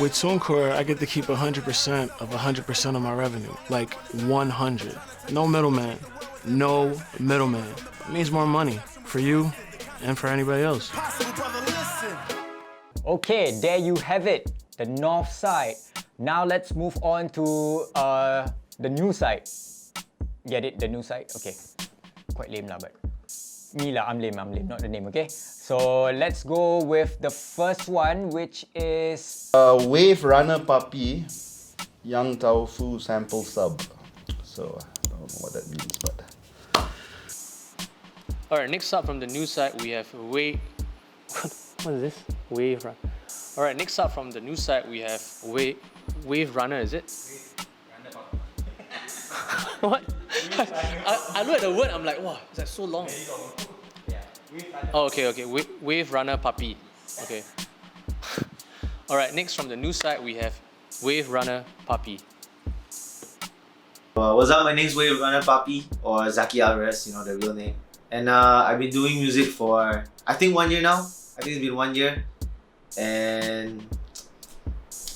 With TuneCore, I get to keep 100% of 100% of my revenue, like 100. No middleman, no middleman. It means more money for you and for anybody else. Okay, there you have it, the north side. Now let's move on to the new side. Get it? The new side? Okay. Quite lame lah, but me lah, I'm lame, not the name, okay? So let's go with the first one, which is Wave Runner Puppy Young Tofu Sample Sub. So I don't know what that means, but alright, next up from the new side we have Wave. What is this? Wave Runner. Alright, next up from the new side we have Wave Runner, is it? What? I look at the word, I'm like, wow, is that so long? Oh, okay. Wave Runner Puppy. Okay. Alright, next from the new side we have Wave Runner Puppy. What's up, my name's Wave Runner Puppy, or Zaki Alvarez, you know, the real name. And I've been doing music for, I think 1 year now. I think it's been 1 year. And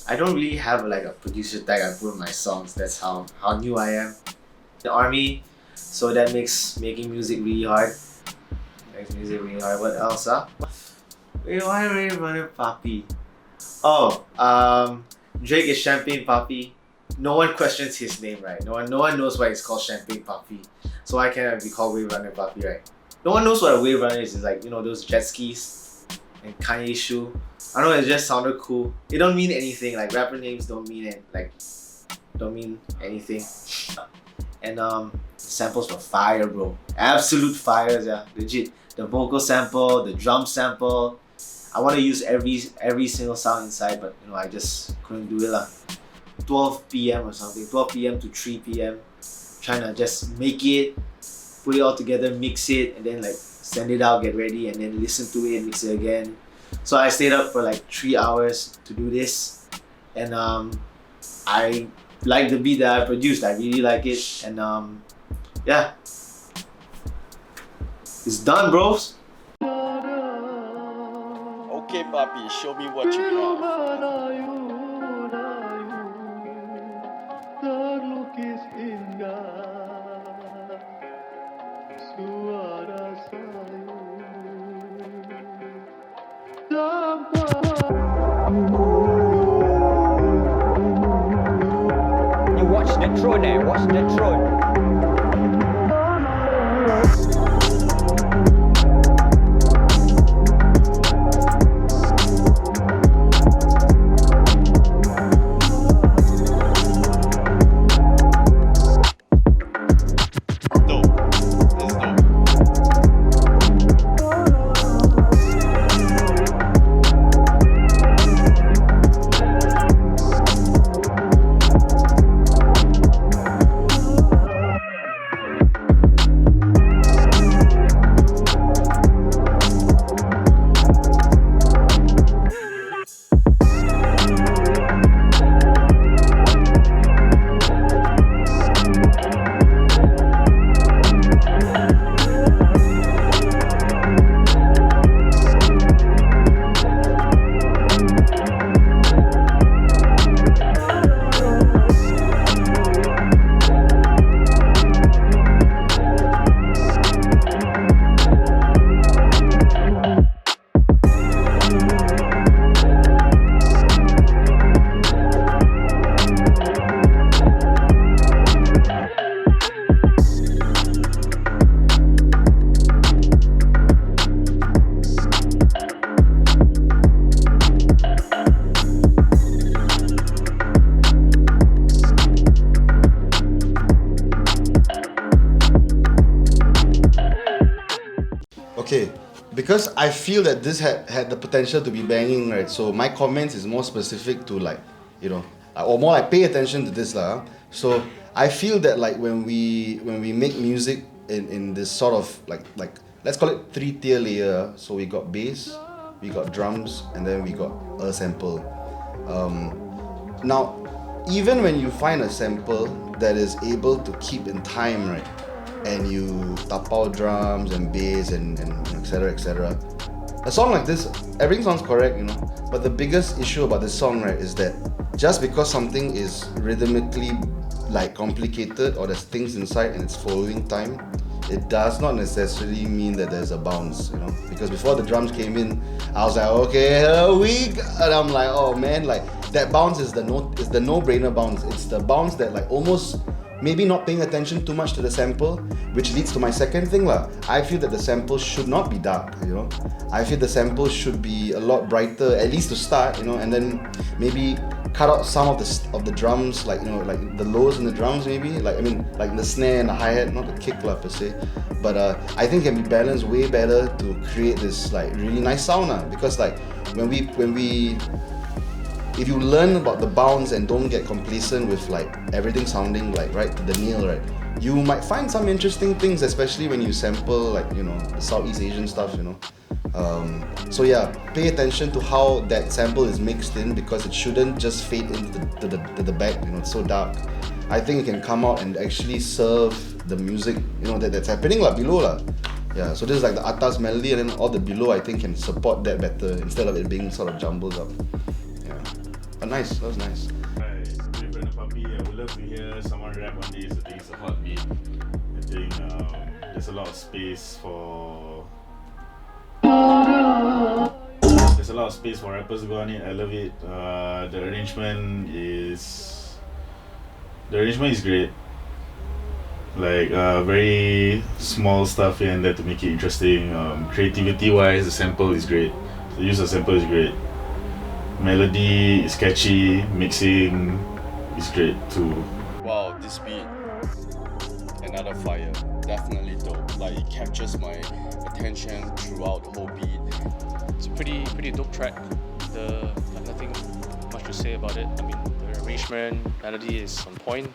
I don't really have like a producer tag I put on my songs. That's how new I am. The army, so that makes making music really hard. What else, huh? Wait, why Wave Runner Puppy? Oh, Drake is Champagne Puppy. No one questions his name, right? No one knows why it's called Champagne Puppy. So why can't it be called Wave Runner Puppy, right? No one knows what a wave runner is. It's like, you know, those jet skis and Kanye shoe. I don't know, it just sounded cool. It don't mean anything. Like rapper names don't mean it. Like don't mean anything. And samples were fire, bro. Absolute fires, yeah. Legit. The vocal sample, the drum sample. I want to use every single sound inside, but you know, I just couldn't do it lah. 12 p.m. or something, 12 p.m. to 3 p.m. Trying to just make it, put it all together, mix it, and then like send it out, get ready, and then listen to it, mix it again. So I stayed up for like 3 hours to do this, and I like the beat that I produced. I really like it, and yeah, it's done, bros. Okay, Papi, show me what you have. you watch the throne there, watch the throne. okay, because I feel that this had the potential to be banging, right? So my comments is more specific to like or more like pay attention to this lah. So I feel that like when we make music in this sort of like let's call it 3-tier layer. So we got bass, we got drums, and then we got a sample. Now, even when you find a sample that is able to keep in time, right, and you tapao drums and bass and etc., a song like this, everything sounds correct, but the biggest issue about this song, right, is that just because something is rhythmically like complicated or there's things inside and it's following time, it does not necessarily mean that there's a bounce, because before the drums came in, I was like, okay, and I'm like, oh man, like that bounce is the no-brainer bounce. It's the bounce that like almost maybe not paying attention too much to the sample, which leads to my second thing lah. I feel that the sample should not be dark, I feel the sample should be a lot brighter, at least to start, and then maybe cut out some of the drums, like like the lows in the drums, maybe like the snare and the hi-hat, not the kick lah per se, but I think it can be balanced way better to create this like really nice sound because like when we if you learn about the bounce and don't get complacent with like everything sounding like right to the nail, right, you might find some interesting things, especially when you sample like the Southeast Asian stuff, so yeah, pay attention to how that sample is mixed in, because it shouldn't just fade into the back, it's so dark. I think it can come out and actually serve the music, that's happening below. Yeah, so this is like the atas melody, and then all the below I think can support that better instead of it being sort of jumbled up. Yeah, but nice, that was nice. Right, with Runner Puppy, I would love to hear someone rap on this. I think it's a hot beat. I think there's a lot of space for rappers to go on it. I love it. The arrangement is great. Like very small stuff here and there to make it interesting. Creativity wise, the sample is great. The use of sample is great. Melody is catchy. Mixing is great too. Wow, this beat, another fire. Definitely dope. Like it captures my attention throughout the whole beat. It's a pretty dope track. I've nothing much to say about it. I mean, the arrangement, melody is on point.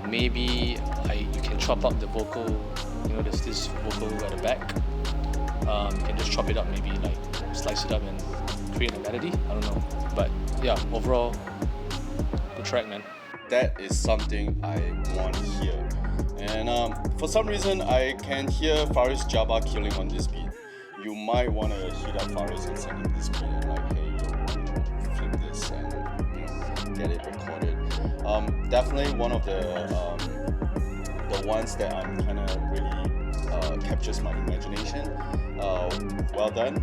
Maybe you can chop up the vocal. There's this vocal at the back. You can just chop it up, maybe like slice it up and create a melody. I don't know, but yeah, overall, good track, man. That is something I want to hear. And for some reason, I can hear Faris Jabba killing on this beat. You might want to hit up Faris and send him this beat and like, hey, yo, flip this and get it recorded. Definitely one of the ones that I'm kind of really captures my imagination. Well done.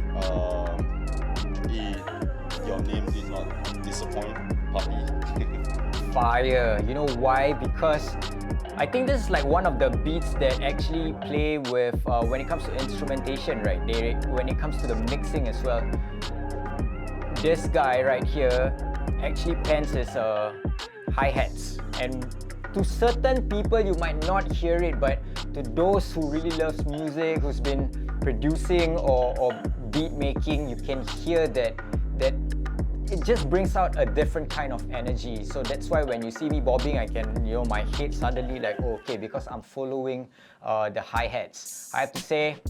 Your name did not disappoint, Puppy. Fire. You know why? Because I think this is like one of the beats that actually play with when it comes to instrumentation, right? When it comes to the mixing as well. This guy right here actually pans his hi-hats, and to certain people you might not hear it, but to those who really loves music, who's been producing or beat making, you can hear that it just brings out a different kind of energy. So that's why when you see me bobbing, I can, my head suddenly like, oh, okay, because I'm following the hi-hats. I have to say,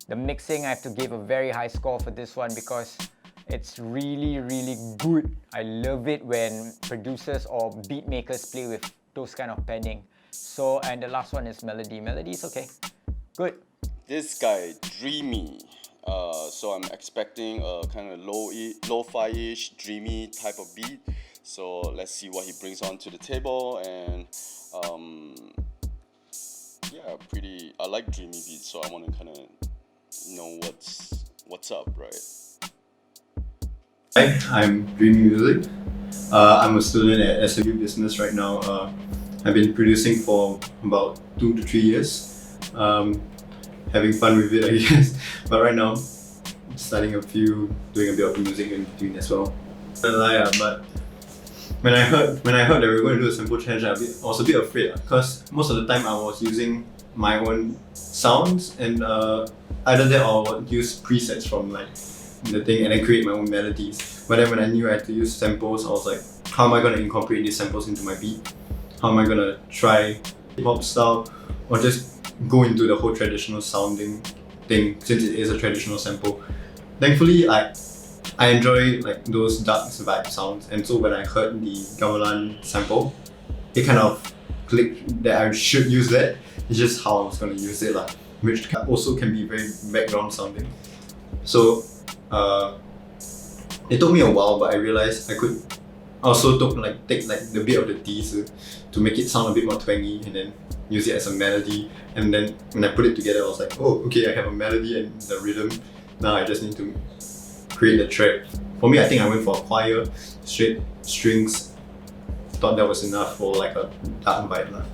the mixing, I have to give a very high score for this one because it's really, really good. I love it when producers or beat makers play with those kind of panning. So, and the last one is melody. Melody is okay. Good. This guy, dreamy. So I'm expecting a kind of lo-fi-ish, dreamy type of beat. So let's see what he brings onto the table. And yeah, I like dreamy beats, so I want to kind of know what's up, right? Hi, I'm Dreamy Music. I'm a student at SMU Business right now. I've been producing for about 2 to 3 years. Having fun with it, I guess. But right now, doing a bit of music in between as well. But when I heard that we were going to do a sample challenge, I was a bit afraid because most of the time I was using my own sounds, and either that or I would use presets from like the thing and then create my own melodies. But then when I knew I had to use samples, I was like, how am I gonna incorporate these samples into my beat? How am I gonna try hip-hop style or just go into the whole traditional sounding thing since it is a traditional sample. Thankfully, I enjoy like those dark vibe sounds, and so when I heard the gamelan sample, it kind of clicked that I should use that. It's just how I was gonna use it, which also can be very background sounding. So it took me a while, but I realized I could also take the bit of the teaser to make it sound a bit more twangy, and then use it as a melody. And then when I put it together, I was like, oh, okay, I have a melody and the rhythm. Now I just need to create the track. For me, I think I went for a choir, straight strings. Thought that was enough for like a dark vibe.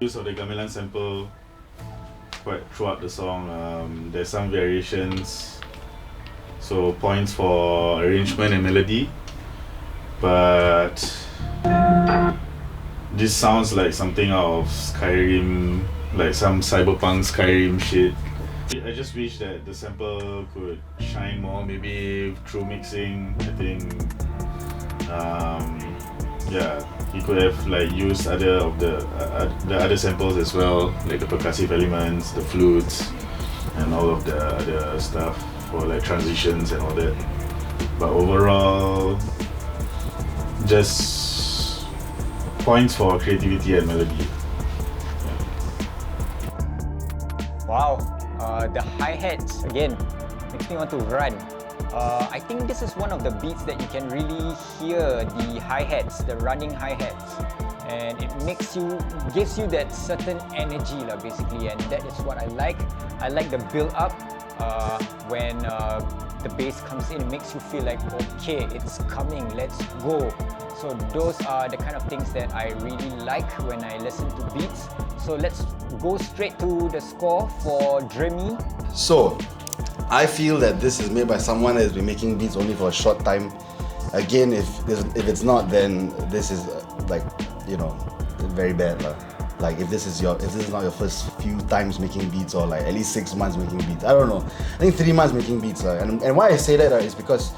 Use of the gamelan sample quite throughout the song. There's some variations, so points for arrangement and melody, but this sounds like something out of Skyrim, like some cyberpunk Skyrim shit. I just wish that the sample could shine more, maybe through mixing. I think yeah, he could have like used other of the other samples as well, like the percussive elements, the flutes, and all of the other stuff for like transitions and all that. But overall, just points for creativity and melody. Wow, the hi-hats again makes me want to run. I think this is one of the beats that you can really hear the hi-hats, the running hi-hats, and it gives you that certain energy basically, and that is what I like. I like the build-up when the bass comes in. It makes you feel like, okay, it's coming, let's go. So those are the kind of things that I really like when I listen to beats. So let's go straight to the score for Dreamy. So, I feel that this is made by someone that has been making beats only for a short time. Again, if it's not, then this is like, you know, very bad lah. Like if this is not your first few times making beats, or like at least 6 months making beats. I don't know. I think 3 months making beats. And why I say that is because,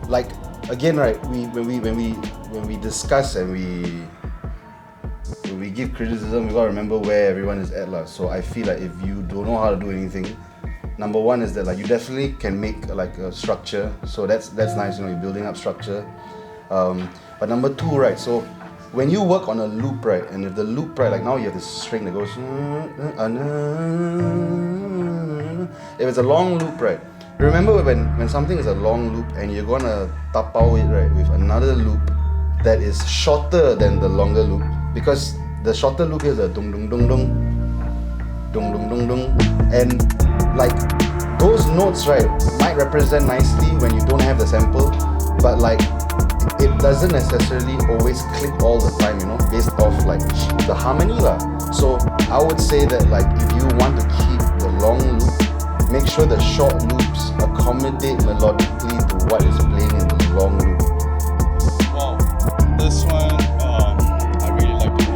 like, again, right, when we discuss and when we give criticism, we gotta remember where everyone is at lah. So I feel like if you don't know how to do anything, number one is that like you definitely can make like a structure, so that's nice, you know, you're building up structure. But number two, right, so when you work on a loop, right, and if the loop, right, like now you have this string that goes, if it's a long loop, right, remember when something is a long loop and you're gonna tapao it, right, with another loop that is shorter than the longer loop, because the shorter loop is a dung dung dung dung, dung dung dung dung, and like those notes, right, might represent nicely when you don't have the sample, but like it doesn't necessarily always click all the time, you know, based off like the harmony lah. So I would say that like if you want to keep the long loop, make sure the short loops accommodate melodically to what is playing in the long loop. Wow, this one, I really like it.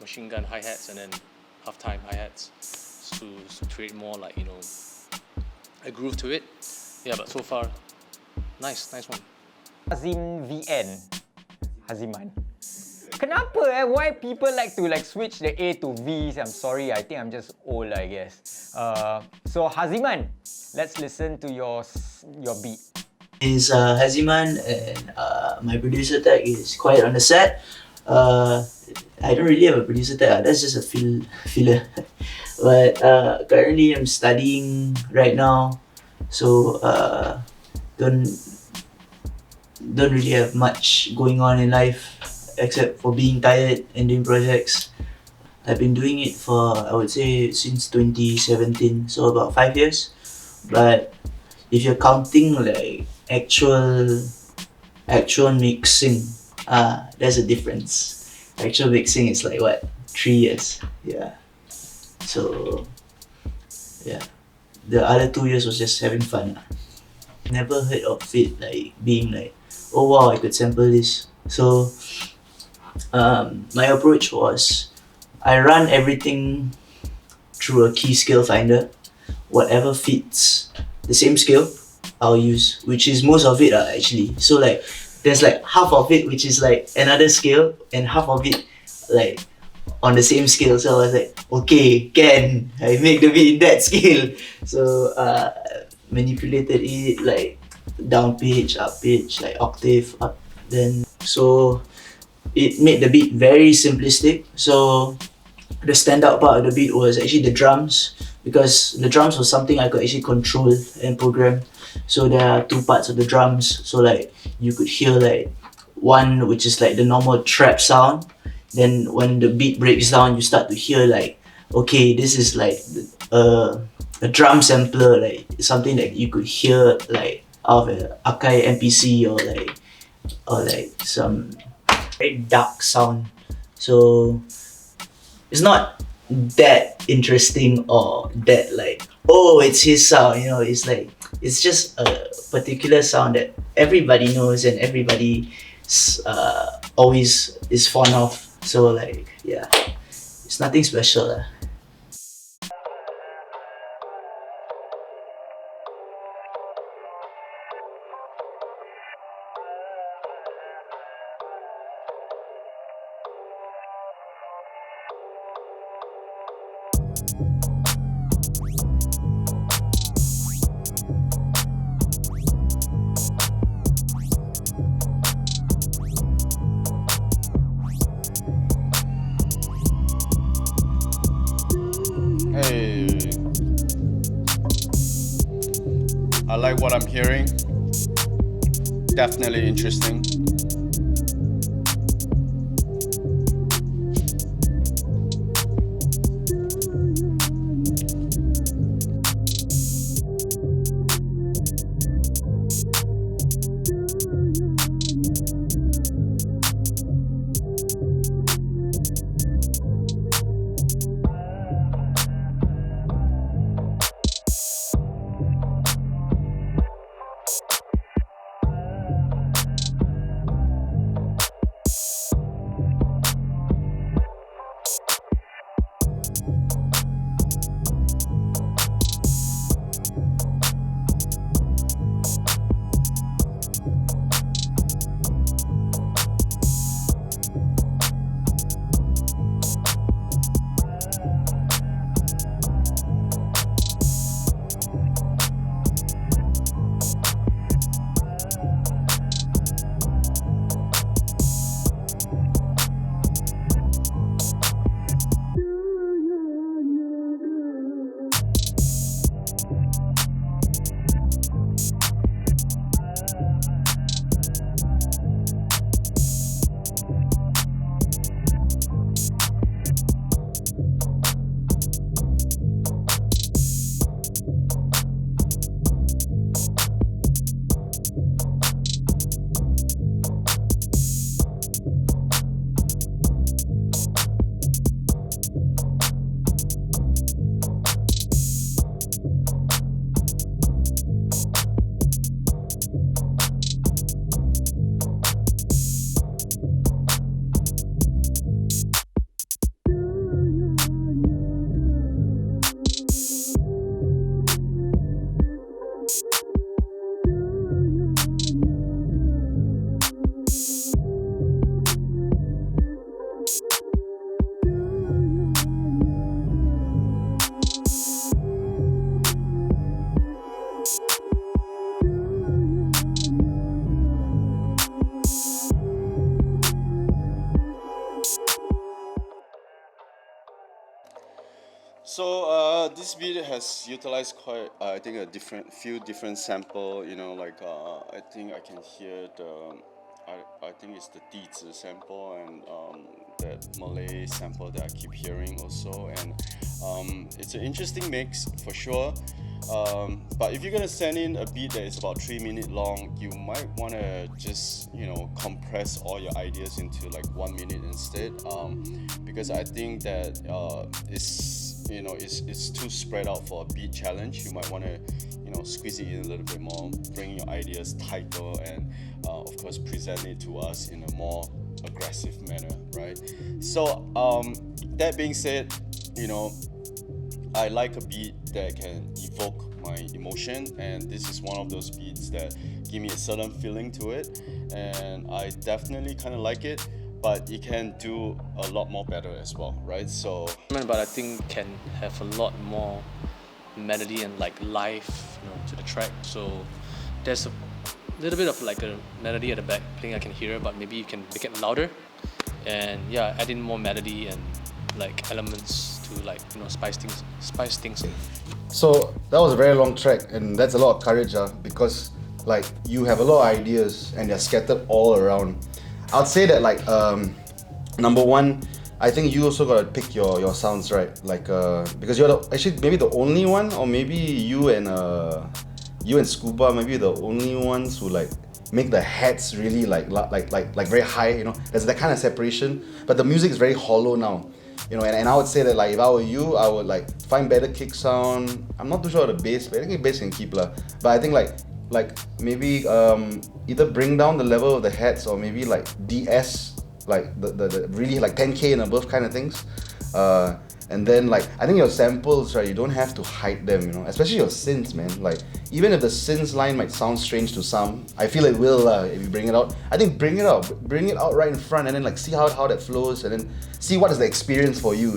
Machine gun hi-hats and then halftime hi-hats to create more like, you know, a groove to it. Yeah, but so far, nice one. Hazim VN. Haziman. Kenapa why people like to switch the A to V's? I'm sorry, I think I'm just old, I guess. So Haziman, let's listen to your beat. Is Haziman, and my producer tag is Quiet on the Set. I don't really have a producer tag, that's just a filler. But currently I'm studying right now, so don't really have much going on in life except for being tired and doing projects. I've been doing it for, I would say, since 2017, so about 5 years. But if you're counting like actual mixing, there's a difference. Actual mixing is like what, 3 years? Yeah. So yeah, the other 2 years was just having fun. Never heard of it like being like, oh wow, I could sample this. So my approach was, I run everything through a key scale finder. Whatever fits the same scale, I'll use, which is most of it actually. So like, there's like half of it which is like another scale and half of it like on the same scale. So I was like, okay, can I make the beat in that scale? So manipulated it like down pitch, up pitch, like octave up. Then so it made the beat very simplistic. So the standout part of the beat was actually the drums, because the drums was something I could actually control and program. So there are two parts of the drums. So like you could hear like one which is like the normal trap sound. Then when the beat breaks down, you start to hear like, okay, this is like a drum sampler, like something that you could hear like out of an Akai MPC or like some very dark sound. So it's not that interesting or that like, oh, it's his sound, you know. It's like, it's just a particular sound that everybody knows and everybody always is fond of. So like, yeah, it's nothing special. Hey, I like what I'm hearing. Definitely interesting. This beat has utilized quite, I think, few different sample. You know, like I think I can hear I think it's the Dizi sample and that Malay sample that I keep hearing also, and it's an interesting mix for sure. But if you're gonna send in a beat that is about 3 minutes long, you might wanna just compress all your ideas into like 1 minute instead, because I think that it's too spread out for a beat challenge. You might wanna squeeze it in a little bit more, bring your ideas tighter, and of course present it to us in a more aggressive manner, right? So that being said, I like a beat that can evoke my emotion, and this is one of those beats that give me a certain feeling to it, and I definitely kind of like it, but it can do a lot more better as well, right? So, but I think can have a lot more melody and like life, to the track. So there's a little bit of like a melody at the back playing I can hear, but maybe you can make it louder, and yeah, add in more melody and like elements to like spice things in. So that was a very long track, and that's a lot of courage, because like you have a lot of ideas and they're scattered all around. I'd say that like number one, I think you also gotta pick your sounds right, like because you're maybe the only one, or maybe you and Scuba maybe the only ones who like make the hats really like very high. There's that kind of separation, but the music is very hollow now. And I would say that like if I were you, I would like find better kick sound. I'm not too sure of the bass, but I think the bass can keep lah. But I think like maybe either bring down the level of the hats, or maybe like DS, like the really like 10K and above kind of things. And then like I think your samples, right, you don't have to hide them, especially your synths, man. Like even if the synths line might sound strange to some, I feel it will if you bring it out. I think bring it out right in front, and then like see how that flows, and then see what is the experience for you,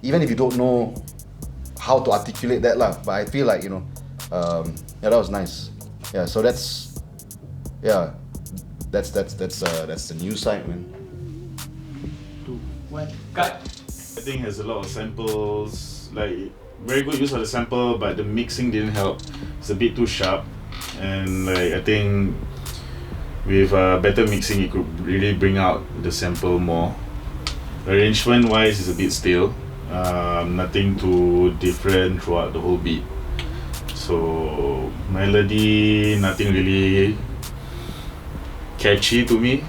even if you don't know how to articulate that lah. But I feel like that was nice. Yeah, so that's the new side, man. 2, 1, Cut. I think has a lot of samples, like very good use of the sample, but the mixing didn't help. It's a bit too sharp, and like I think with better mixing, you could really bring out the sample more. Arrangement wise, it's a bit stale. Nothing too different throughout the whole beat. So melody, nothing really catchy to me.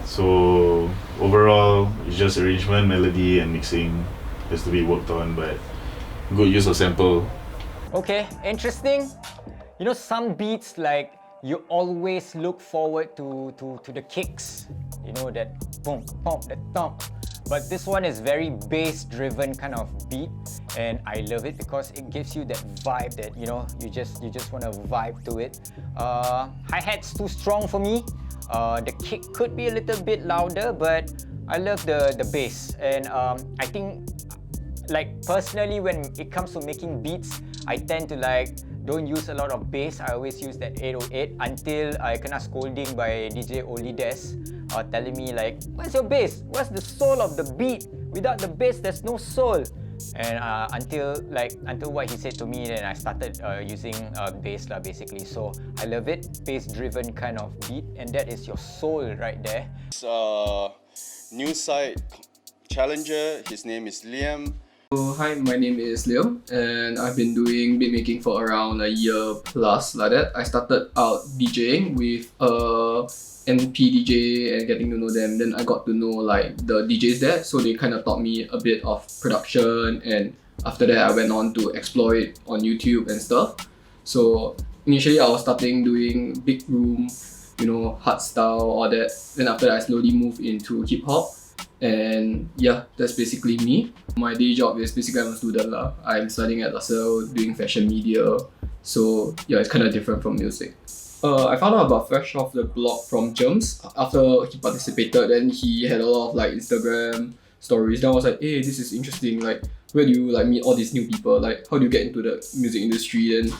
So overall, it's just arrangement, melody, and mixing has to be worked on, but good use of sample. Okay, interesting. Some beats like you always look forward to the kicks. That boom, boom, that thump. But this one is very bass-driven kind of beat, and I love it because it gives you that vibe that you just want to vibe to it. Hi-hat's too strong for me. The kick could be a little bit louder, but I love the bass, and I think like personally when it comes to making beats, I tend to like don't use a lot of bass. I always use that 808 until I kena scolding by DJ Olides, telling me like, where's your bass? What's the soul of the beat? Without the bass, there's no soul. And until what he said to me, then I started using bass lah basically. So I love it, bass-driven kind of beat, and that is your soul right there. New side challenger. His name is Liam. Hi, my name is Leo, and I've been doing beatmaking for around a year plus like that. I started out DJing with NP DJ and getting to know them. Then I got to know like the DJs there, so they kind of taught me a bit of production, and after that I went on to explore it on YouTube and stuff. So initially I was starting doing big room, hard style, all that. Then after that I slowly moved into hip hop. And yeah, that's basically me. My day job is basically I'm a student lah. I'm studying at LaSalle doing fashion media. So yeah, it's kind of different from music. I found out about Fresh off the blog from Germs after he participated. Then he had a lot of like Instagram stories. Then I was like, hey, this is interesting. Like, where do you like meet all these new people? Like, how do you get into the music industry? And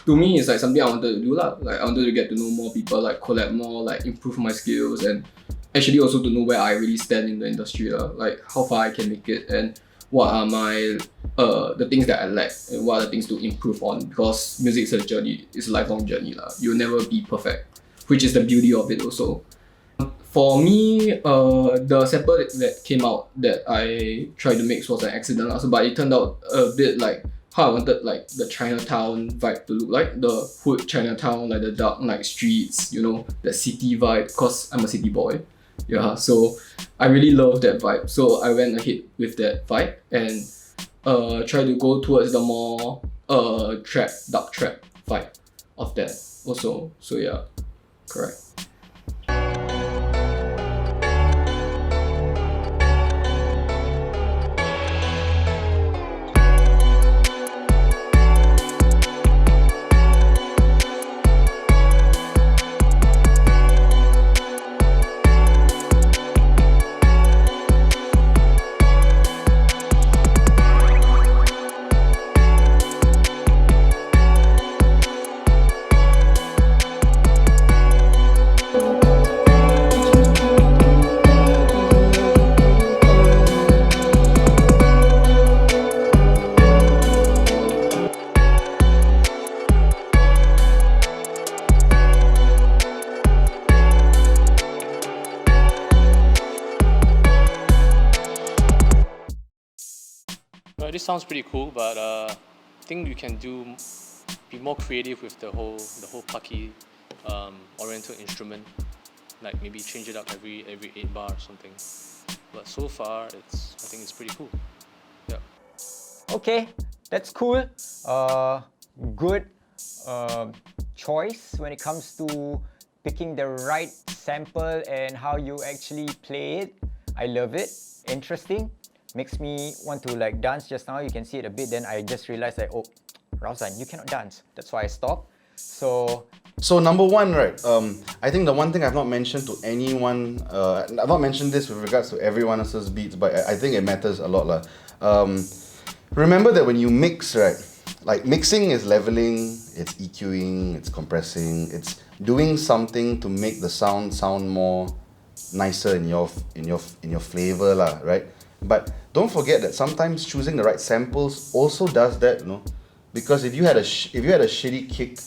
to me, it's like something I wanted to do lah. Like, I wanted to get to know more people, like collab more, like improve my skills, and actually also to know where I really stand in the industry, like how far I can make it and what are my the things that I lack and what are the things to improve on, because music is a journey, it's a lifelong journey lah. You'll never be perfect, which is the beauty of it also. For me, the sample that came out that I tried to mix was an accident also, but it turned out a bit like how I wanted like the Chinatown vibe to look like, the hood Chinatown, like the dark night streets, you know, the city vibe, because I'm a city boy. Yeah, so I really love that vibe. So I went ahead with that vibe and try to go towards the more trap, dark trap vibe of that also. So yeah, correct. This sounds pretty cool, but I think you can be more creative with the whole Paki oriental instrument. Like maybe change it up every 8 bar or something. But so far, I think it's pretty cool. Yeah. Okay, that's cool. Good choice when it comes to picking the right sample and how you actually play it. I love it. Interesting. Makes me want to like dance just now. You can see it a bit. Then I just realized like, oh, Rauzan, you cannot dance. That's why I stopped. So number one, right? I think the one thing I've not mentioned to anyone, I've not mentioned this with regards to everyone else's beats, but I think it matters a lot lah. Remember that when you mix, right? Like mixing is leveling, it's EQing, it's compressing, it's doing something to make the sound more nicer in your flavor lah, right? But don't forget that sometimes choosing the right samples also does that, you know, because if you had a shitty kick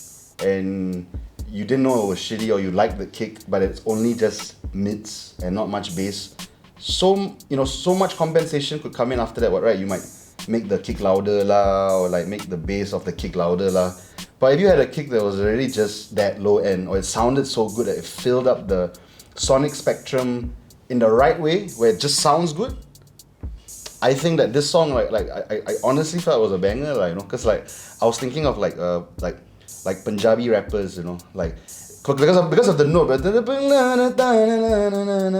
and you didn't know it was shitty, or you liked the kick but it's only just mids and not much bass, so much compensation could come in after that, right? You might make the kick louder lah, or like make the bass of the kick louder lah. But if you had a kick that was already just that low end, or it sounded so good that it filled up the sonic spectrum in the right way where it just sounds good, I think that this song, I honestly felt it was a banger, like, you know, cause like I was thinking of like Punjabi rappers, you know, like because of the note.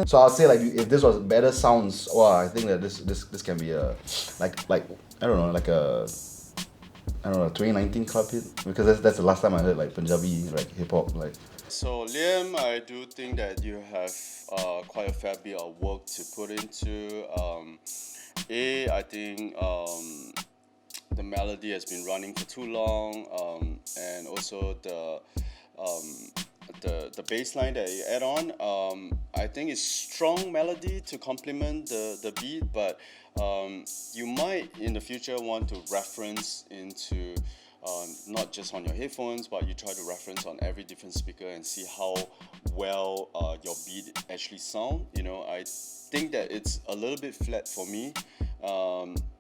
So I'll say like if this was better sounds, wow, I think that this can be a like I don't know, like a 2019 club hit, because that's the last time I heard like Punjabi like hip hop like. So Liam, I do think that you have quite a fair bit of work to put into. I think the melody has been running for too long, and also the bass line that you add on. I think it's strong melody to complement the beat, but you might in the future want to reference into not just on your headphones, but you try to reference on every different speaker and see how well your beat actually sound. You know, I think that it's a little bit flat for me.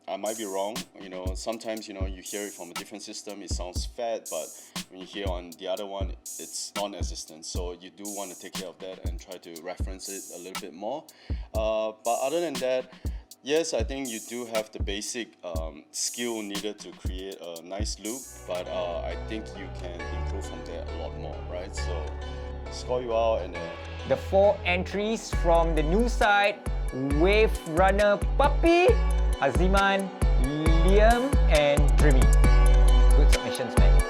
I might be wrong. You know, sometimes, you know, you hear it from a different system, it sounds fat, but when you hear on the other one, it's non-existent. So you do want to take care of that and try to reference it a little bit more. But other than that, yes, I think you do have the basic skill needed to create a nice loop, but I think you can improve from there a lot more, right? So score you out, and then The 4 entries from the new side: Wave Runner Puppy, Aziman, Liam, and Dreamy. Good submissions, man.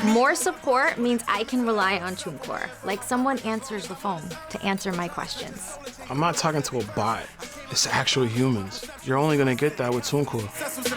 More support means I can rely on TuneCore, like someone answers the phone to answer my questions. I'm not talking to a bot. It's actual humans. You're only gonna get that with TuneCore.